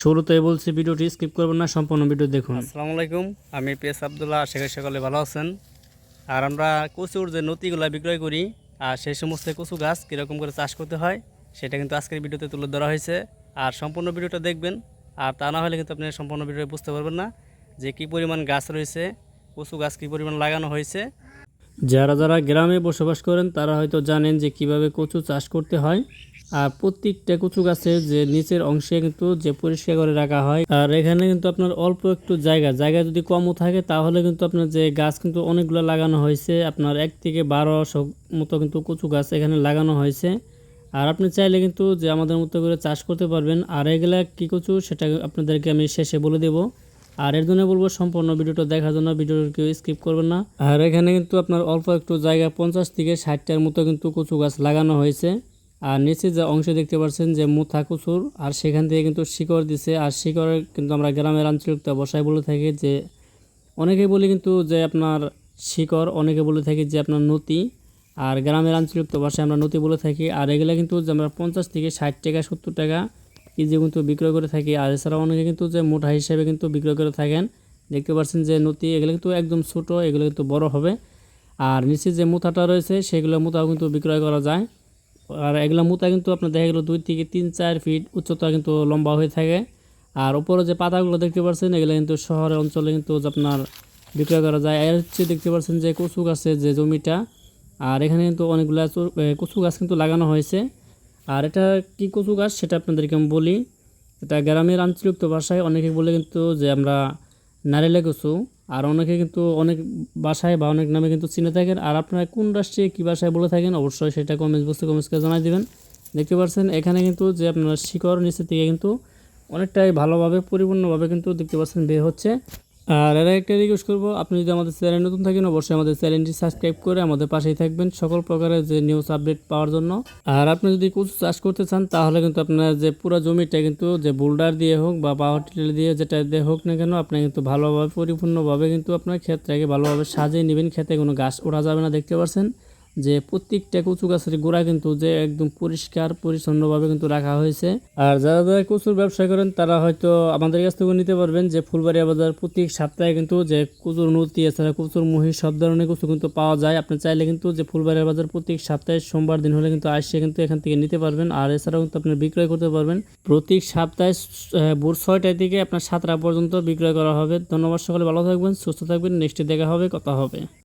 শুরুতেই বলছি ভিডিওটি স্কিপ করবেন না, সম্পূর্ণ ভিডিও দেখুন। আসসালামু আলাইকুম, আমি পিএস আবদুল্লাহ। আশা করি সকলে ভালো আছেন। আর আমরা কচুর যে নতিগুলা বিক্রয় করি আর সেই সমস্ত কচু গাছ কীরকম করে চাষ করতে হয় সেটা কিন্তু আজকের ভিডিওতে তুলে ধরা হয়েছে। আর সম্পূর্ণ ভিডিওটা দেখবেন, আর তা না হলে কিন্তু আপনি সম্পূর্ণ ভিডিও বুঝতে পারবেন না যে কী পরিমাণ গাছ রয়েছে, কচু গাছ কী পরিমাণ লাগানো হয়েছে। যারা যারা গ্রামে বসবাস করেন তারা হয়তো জানেন যে কিভাবে কচু চাষ করতে হয়। আর প্রত্যেকটা কচু গাছের যে নিচের অংশে কিন্তু যে পরিষ্কার করে রাখা হয়। আর এখানে কিন্তু আপনার অল্প একটু জায়গা যদি কমও থাকে তাহলে কিন্তু আপনার যে গাছ কিন্তু অনেকগুলো লাগানো হয়েছে, আপনার 1 থেকে 12 মতো কিন্তু কচু গাছ এখানে লাগানো হয়েছে। আর আপনি চাইলে কিন্তু যে আমাদের মতো করে চাষ করতে পারবেন। আর এগুলা কী কচু সেটা আপনাদেরকে আমি শেষে বলে দেবো। আর এর জন্য বলবো সম্পূর্ণ ভিডিওটা দেখার জন্য, ভিডিওটা কেউ স্কিপ করবেন না। আর এখানে কিন্তু আপনার অল্প একটু জায়গা 50 থেকে 60টার মতো কিন্তু কচু গাছ লাগানো হয়েছে। আর নিচে যে অংশ দেখতে পাচ্ছেন যে মুথা কচুর, আর সেখান থেকে কিন্তু শিকড় দিছে। আর শিকড় কিন্তু আমরা গ্রামের আঞ্চলিকতা ভাষায় বলে থাকি যে, অনেকে বলি কিন্তু যে আপনার শিকড়, অনেকে বলে থাকি যে আপনার নতি। আর গ্রামের আঞ্চলিক ভাষায় আমরা নতি বলে থাকি। আর এগুলা কিন্তু যে আমরা 50 থেকে 60 টাকা 70 টাকা কেজি কিন্তু বিক্রয় করে থাকি। আর এছাড়াও অনেকে কিন্তু যে মোটা হিসেবে কিন্তু বিক্রয় করে থাকেন। দেখতে পাচ্ছেন যে নতি, এগুলো কিন্তু একদম ছোট, এগুলো কিন্তু বড় হবে। আর নিচে যে মুথাটা রয়েছে সেগুলো মুথাও কিন্তু বিক্রয় করা যায়। আর এগুলো মুথা কিন্তু আপনার দেখা গেলো 2 থেকে 3-4 ফিট উচ্চতা কিন্তু লম্বা হয়ে থাকে। আর উপরে যে পাতাগুলো দেখতে পাচ্ছেন এগুলো কিন্তু শহরের অঞ্চলে কিন্তু আপনার বিক্রয় করা যায়। এর হচ্ছে দেখতে পাচ্ছেন যে কচু গাছের যে জমিটা, আর এখানে কিন্তু অনেকগুলো কচু গাছ কিন্তু লাগানো হয়েছে। আর এটা কি কচু গাছ সেটা আপনাদেরকে আমি বলি। এটা গ্রামের আঞ্চলিক ভাষায় অনেকে বলে কিন্তু যে আমরা নারিয়েল কচু। আর অনেকে কিন্তু অনেক ভাষায় বা অনেক নামে কিন্তু চিনে থাকেন। আর আপনারা কোন রাষ্ট্রে কী ভাষায় বলে থাকেন অবশ্যই সেটা কমেন্ট বক্সে করে জানাই দেবেন। দেখতে পাচ্ছেন এখানে কিন্তু যে আপনার শিকড় নিচে থেকে কিন্তু অনেকটাই ভালোভাবে পরিপূর্ণভাবে কিন্তু দেখতে পাচ্ছেন বের হচ্ছে। আর এর একটা রিকোয়েস্ট করবো, আপনি যদি আমাদের চ্যানেল নতুন থাকেন অবশ্যই আমাদের চ্যানেলটি সাবস্ক্রাইব করে আমাদের পাশেই থাকবেন সকল প্রকারের যে নিউজ আপডেট পাওয়ার জন্য। আর আপনি যদি কচু চাষ করতে চান তাহলে কিন্তু আপনার যে পুরো জমিটা কিন্তু যে বোল্ডার দিয়ে হোক বা পাওয়ার টিলার দিয়ে যেটা দিয়ে হোক না কেন, আপনি কিন্তু ভালোভাবে পরিপূর্ণভাবে কিন্তু আপনার ক্ষেতটাকে ভালোভাবে সাজিয়ে নেবেন। খেতে কোনো গাছ ওঠা যাবে না। দেখতে পাচ্ছেন যে প্রত্যেকটা কচু গাছের গোড়া কিন্তু যে একদম পরিষ্কার পরিচ্ছন্নভাবে কিন্তু রাখা হয়েছে। আর যারা যারা কচুর ব্যবসা করেন তারা হয়তো আমাদের কাছ থেকে নিতে পারবেন যে ফুলবাড়িয়া বাজার প্রত্যেক সপ্তাহে কিন্তু যে কচুর নতি এছাড়া কচুর মহিষ সব ধরনের কচু কিন্তু পাওয়া যায়। আপনি চাইলে কিন্তু যে ফুলবাড়িয়া বাজার প্রত্যেক সপ্তাহে সোমবার দিন হলে কিন্তু আসছে কিন্তু এখান থেকে নিতে পারবেন। আর এছাড়াও কিন্তু আপনি বিক্রয় করতে পারবেন প্রত্যেক সপ্তাহে ভোর 6টা থেকে আপনার 7টা পর্যন্ত বিক্রয় করা হবে। ধন্যবাদ, সকলে ভালো থাকবেন, সুস্থ থাকবেন। নেক্সটে দেখা হবে, কথা হবে।